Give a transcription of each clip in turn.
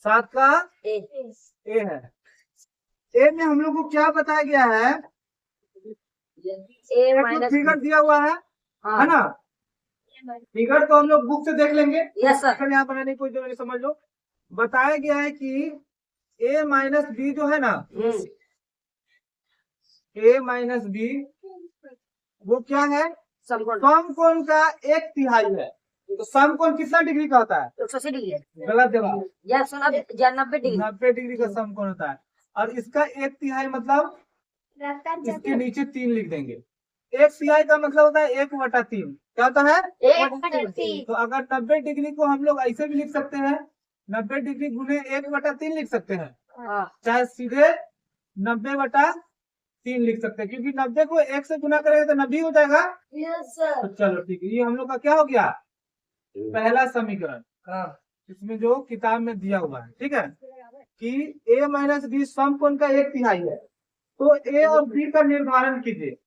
7 का ए है। ए में हम लोग को क्या बताया गया है? ए एक माइनस फिगर दिया हुआ है ना? फिगर तो हम लोग बुक से देख लेंगे। Yes sir. फिर यहाँ बनाने की कोई जरूरत नहीं, समझ लो। बताया गया है कि a माइनस बी जो है ना, a माइनस बी वो क्या है? समकोण का 1/3 है। तो समकोण कितना डिग्री का होता है? 180 डिग्री। गलत जवाब। या 90 डिग्री। 90 डिग्री का समकोण होता है। और इसका 1/3 मतलब इसके नीचे 3 लिख देंगे। 1/3 का मतलब होता है 1/3। क्या होता है? 1/3। तो अगर 90 डिग्री को हम लोग ऐसे भी लिख सकते हैं, 90 डिग्री गुने 1/3 लिख सकते हैं, चाहे सीधे 90/3 लिख सकते हैं, क्योंकि 90 को 1 से गुना करेंगे तो 90 हो जाएगा। तो चलो ठीक है, ये हम लोग का क्या हो गया? पहला समीकरण। इसमें जो किताब में दिया हुआ है, ठीक है, कि a माइनस बी समकोण का 1/3 है। तो a और b का निर्धारण कीजिए।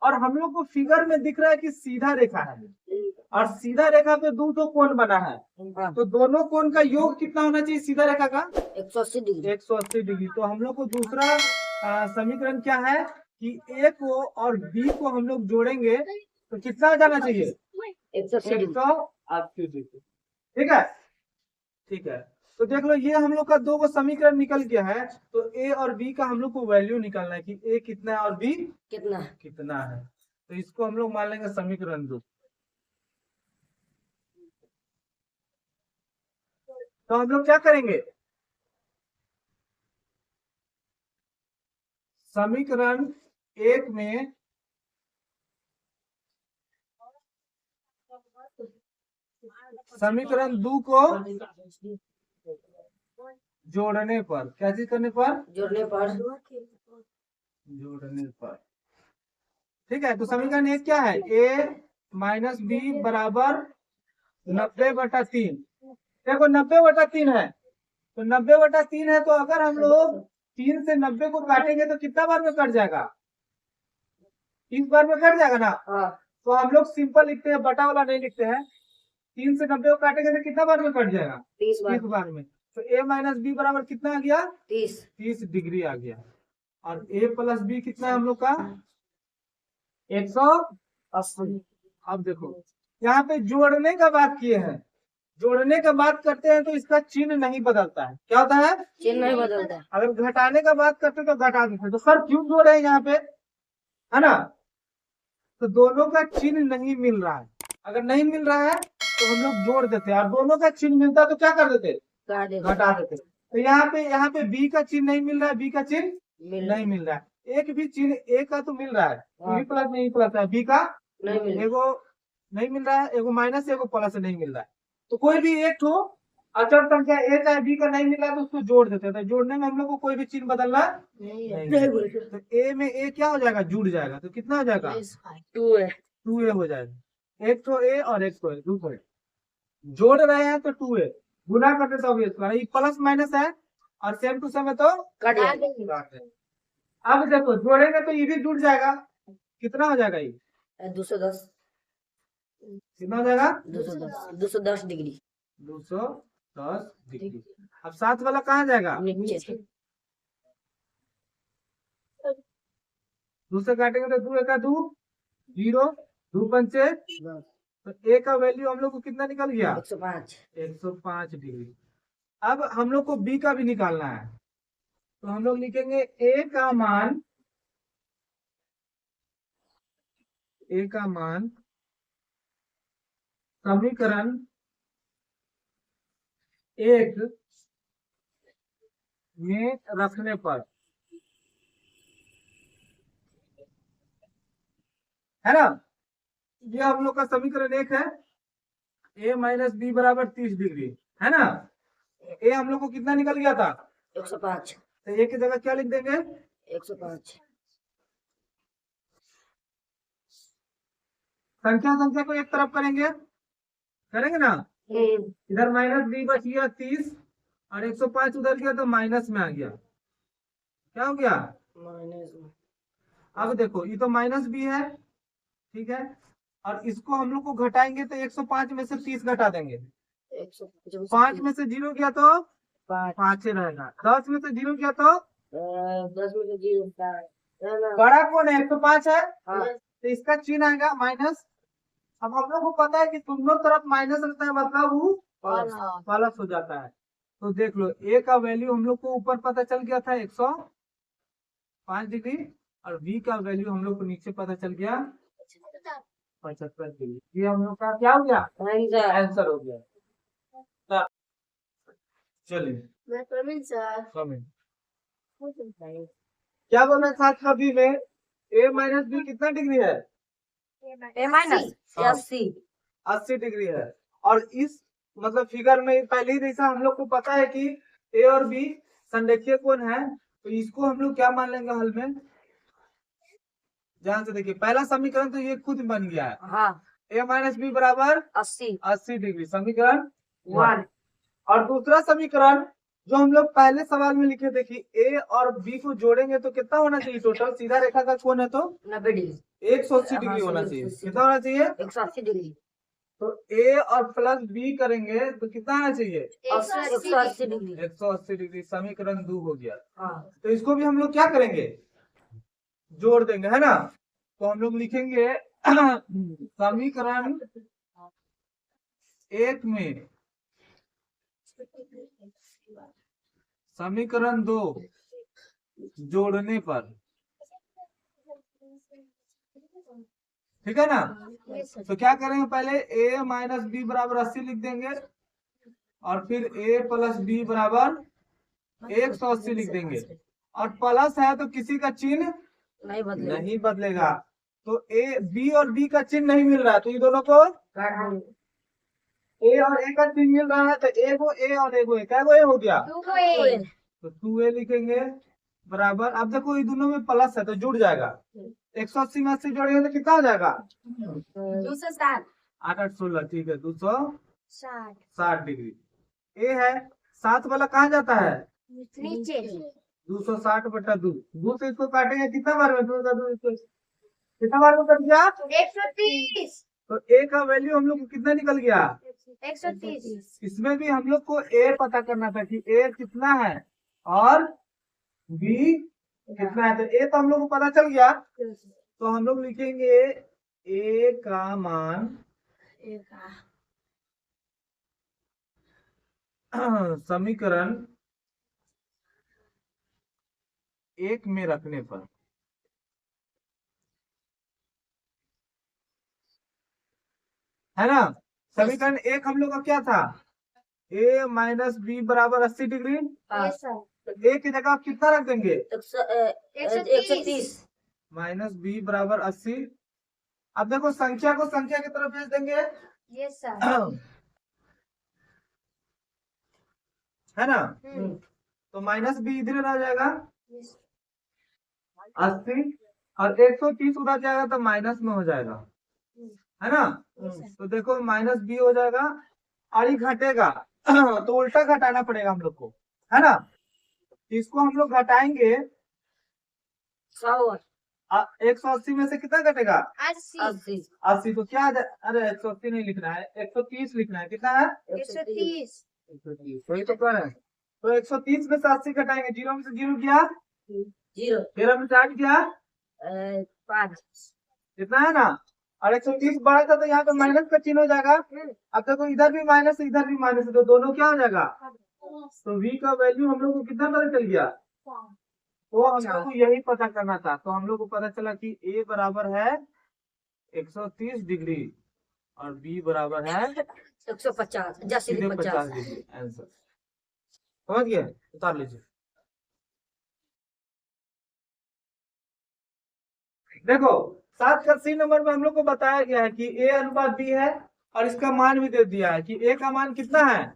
और हम लोग को फिगर में दिख रहा है कि सीधा रेखा है, और सीधा रेखा पे दो कोण बना है। तो दोनों कोण का योग कितना होना चाहिए सीधा रेखा का? 180 डिग्री। 180 डिग्री। तो हम लोग को दूसरा समीकरण क्या है कि a को और b को हम लोग जोड़ेंगे तो कितना जाना चाहिए? 180 डिग्री। ठीक है, ठीक है। तो देख लो, ये हम लोग का दो समीकरण निकल गया है। तो a और b का हम लोग को वैल्यू निकालना है कि a कितना है और b कितना है। तो इसको हम लोग मान लेंगे समीकरण 2। तो हम लोग क्या करेंगे? समीकरण 1 में समीकरण 2 को जोड़ने पर, क्या चीज करने पर? जोड़ने पर। ठीक है। तो समीकरण 1 क्या है? a माइनस बी बराबर 90/3। देखो 90/3 है, तो 90/3 है। तो अगर हम लोग 3 से 90 को काटेंगे तो कितना बार में कट जाएगा? 30 बार में कट जाएगा ना। तो हम लोग सिंपल लिखते हैं, बटा वाला नहीं लिखते हैं। 3 से 90 को काटेंगे तो कितना बार में कट जाएगा? 30 बार में। तो a माइनस बी बराबर कितना आ गया? 30 डिग्री आ गया। और a प्लस बी कितना है हम लोग का? 180। अब देखो, यहाँ पे जोड़ने का बात किए हैं। जोड़ने का बात करते हैं तो इसका चिन्ह नहीं बदलता है। क्या होता है? चिन्ह नहीं बदलता है। अगर घटाने का बात करते तो घटा देते हैं। तो सर क्यों जोड़ रहे हैं यहाँ पे, है ना? तो दोनों का चिन्ह नहीं मिल रहा है। अगर नहीं मिल रहा है तो हम लोग जोड़ देते हैं, और दोनों का चिन्ह मिलता तो क्या कर देते? घटा देते। तो यहाँ पे बी का चिन्ह नहीं मिल रहा है, बी का चिन्ह नहीं मिल रहा है। एक भी चिन्ह ए का तो मिल रहा है, बी प्लस नहीं प्लस है, बी का एगो नहीं मिल रहा है, एगो माइनस एगो प्लस नहीं मिल रहा है। तो कोई भी एक तो अचर संख्या ए चाहे बी का नहीं मिल रहा है तो उसको जोड़ देते हैं। तो जोड़ने में हम लोग को कोई भी चिन्ह बदलना नहीं। तो ए में ए क्या हो जाएगा? जुड़ जाएगा। तो कितना हो जाएगा? 2a हो जाएगा। एक तो ए और एक तो ए, दूसरे जोड़ रहे हैं तो 2a, गुना करते तो ये प्लस माइनस है, और सेम टू सेम है तो काट अब देखो जोड़ेंगे तो ये भी जुड़ जाएगा। कितना हो जाएगा ये? 210। कितना हो जाएगा? 210 डिग्री। 210 डिग्री। अब साथ वाला कहाँ जाएगा? नीचे। दूसरे काटेंगे तो 2 का 2 0, 2 पंचे। तो ए का वैल्यू हम लोग को कितना निकल गया? 105 डिग्री। अब हम लोग को बी का भी निकालना है। तो हम लोग लिखेंगे ए का मान समीकरण 1 में रखने पर, है ना? ये हम लोग का समीकरण 1 है। a माइनस बी बराबर 30 डिग्री, है ना? ए हम लोग को कितना निकल गया था? 105। तो ए की जगह क्या लिख देंगे? 105। संख्या को एक तरफ करेंगे ना। इधर माइनस बी बच गया 30, और 105 उधर गया तो माइनस में आ गया। क्या हो गया? अब देखो, ये तो माइनस बी है, ठीक है, और इसको हम लोग को घटाएंगे तो 105 में से 30 घटा देंगे। 5 में से 0 गया तो 5 5 ही रहेगा। 10 में से 0 किया तो 10 में से 0 बड़ा कौन है? 105 है, हाँ तो इसका चिन्ह आएगा माइनस। अब हम लोग को पता है कि दोनों तरफ माइनस रहता है, मतलब वो प्लस हो जाता है। तो देख लो, ए का वैल्यू हम लोग को ऊपर पता चल गया था 105 डिग्री, और बी का वैल्यू हम लोग को नीचे पता चल गया 75 डिग्री। ये हम लोग का क्या हो गया? आंसर हो गया। चलिए कमेंट क्या बोल रहे साथ कभी में ए माइनस बी कितना डिग्री है? ए माइनस 80 80 डिग्री है। और इस मतलब फिगर में पहले ही जैसा हम लोग को पता है कि ए और बी संरेखीय कोण है, तो इसको हम लोग क्या मान लेंगे हल में? ध्यान से देखिए, पहला समीकरण तो ये खुद बन गया है, हाँ ए माइनस बी बराबर 80 डिग्री, समीकरण 1 और दूसरा समीकरण जो हम लोग पहले सवाल में लिखे थे कि ए और बी को जोड़ेंगे तो कितना होना चाहिए? टोटल सीधा रेखा का कोण है तो 90 डिग्री 180 डिग्री होना चाहिए। कितना होना चाहिए? 180 डिग्री तो ए और प्लस बी करेंगे तो कितना आना चाहिए? 180 डिग्री 180 डिग्री। समीकरण 2 हो गया। हाँ तो इसको भी हम लोग क्या करेंगे? जोड़ देंगे, है ना। तो हम लोग लिखेंगे समीकरण 1 में समीकरण 2 जोड़ने पर, ठीक है ना। तो क्या करेंगे? पहले a माइनस बी बराबर 80 लिख देंगे, और फिर a प्लस बी बराबर 180 लिख देंगे। और प्लस है तो किसी का चिन्ह नहीं बदलेगा। तो ए बी और बी का चिन्ह नहीं मिल रहा है, तो ये दोनों को ए और ए का चिन्ह मिल रहा है, तो एगो ए और एगो ए, क्या ए हो गया? तो 2a लिखेंगे बराबर। अब देखो ये दोनों में प्लस है तो जुड़ जाएगा। 180 में 80 जोड़ेंगे तो कितना हो जाएगा? 260 8 8 16, ठीक है, 260 डिग्री। ए है 7 वाला कहाँ जाता है? नीचे 260 बटा 2। 2 से इसको काटेंगे कितना बार में? 2 का 2 इसको कितना बार में कट गया? 130 तो ए का वैल्यू हम लोग को कितना निकल गया? 130 इसमें भी हम लोग को ए पता करना था कि ए कितना है और बी कितना है। तो ए तो हम लोग को पता चल गया, तो हम लोग लिखेंगे ए का मान समीकरण 1 में रखने पर, है ना। समीकरण 1 हम लोग का क्या था? a माइनस बी बराबर 80 डिग्री। ए की जगह आप कितना रख देंगे? 130 माइनस बी बराबर 80। अब देखो संख्या को संख्या की तरफ भेज देंगे, है ना। तो माइनस बी इधर आ जाएगा 80, और 130 उधर जाएगा तो माइनस में हो जाएगा, है ना। तो देखो माइनस बी हो जाएगा, और ये घटेगा तो उल्टा घटाना पड़ेगा हम लोग को, है ना। इसको हम लोग घटाएंगे 180 में से कितना घटेगा? 80। तो क्या अरे 180 नहीं लिखना है, 130 लिखना है। कितना है? 130 130। वही तो कह रहे हैं। तो 130 में से 80 घटाएंगे, 0 में से 0 किया 0 13 में से 8 किया 5 इतना है ना। और 130 बड़ा था तो यहाँ पे माइनस का चिन्ह हो जाएगा। अब देखो इधर भी माइनस इधर भी माइनस, तो दोनों क्या हो जाएगा? तो v का वैल्यू हम लोग को कितना पता चल गया? तो हम लोग को यही पता करना था। तो हम लोग को पता चला कि a बराबर है 130 डिग्री और b बराबर है 150 सीधे 50 डिग्री। आंसर समझ गए? उतार लीजिए। देखो 7 का सी नंबर में हम लोग को बताया गया है कि a अनुपात b है, और इसका मान भी दे दिया है कि a का मान कितना है?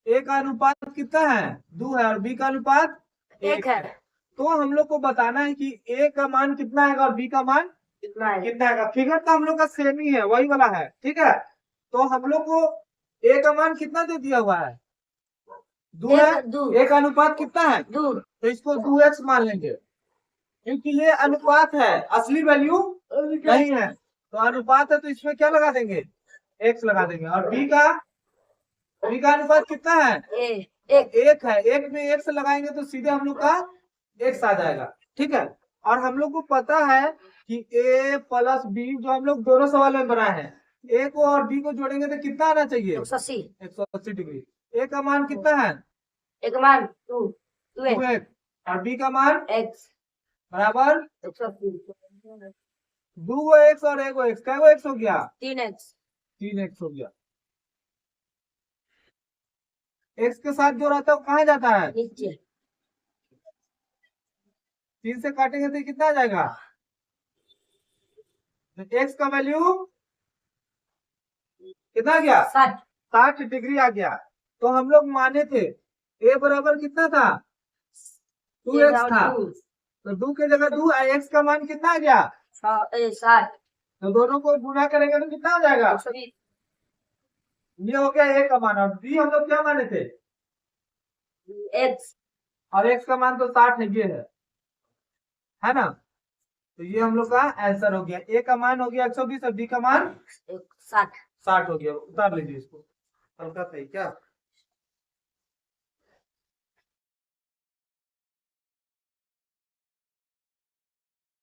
a का अनुपात कितना है? 2 है, और b का अनुपात 1 है। तो हम लोग को बताना है कि a का मान कितना है और b का मान कितना है। फिगर तो हम लोग का सेम ही है, वही वाला है, ठीक है। तो हम लोग को a का मान कितना दे दिया हुआ है? 2 है। a का अनुपात कितना है? 2। तो इसको 2x मान लेंगे, क्योंकि ये अनुपात है, असली वैल्यू नहीं है। तो अनुपात है तो इसमें क्या लगा देंगे? x लगा देंगे। और b का अनुपात कितना है? एक एक है, एक में एक से लगाएंगे तो सीधे हम लोग का एक्स आ जाएगा। ठीक है, और हम लोग को पता है कि a प्लस बी जो हम लोग दोनों सवाल में बनाए हैं, a को और b को जोड़ेंगे तो कितना आना चाहिए? 180 180 डिग्री। a का मान कितना है? एक मान 2 2x 2x, और b का मान x बराबर 180 2 एक्स और 1 एक्स, क्या एक्स हो गया? 3x 3x हो गया। x के साथ जो रहता है वो कहाँ जाता है? नीचे 3 से काटेंगे तो कितना आ जाएगा? तो x का वैल्यू कितना आ गया? 60 60 डिग्री आ गया। तो हम लोग माने थे a बराबर कितना था? 2x था। तो 2 की जगह 2, x का मान कितना आ गया? 60 तो दोनों को गुणा करेंगे तो कितना आ जाएगा? 120 ये हो गया a का मान, और b हम लोग क्या माने थे? x और x का मान तो 60 है, ये है ना? तो ये हम लोग का आंसर हो गया। a का मान हो गया 120 और b का मान 60 60 हो गया। उतार लीजिए इसको, हल्का सही क्या?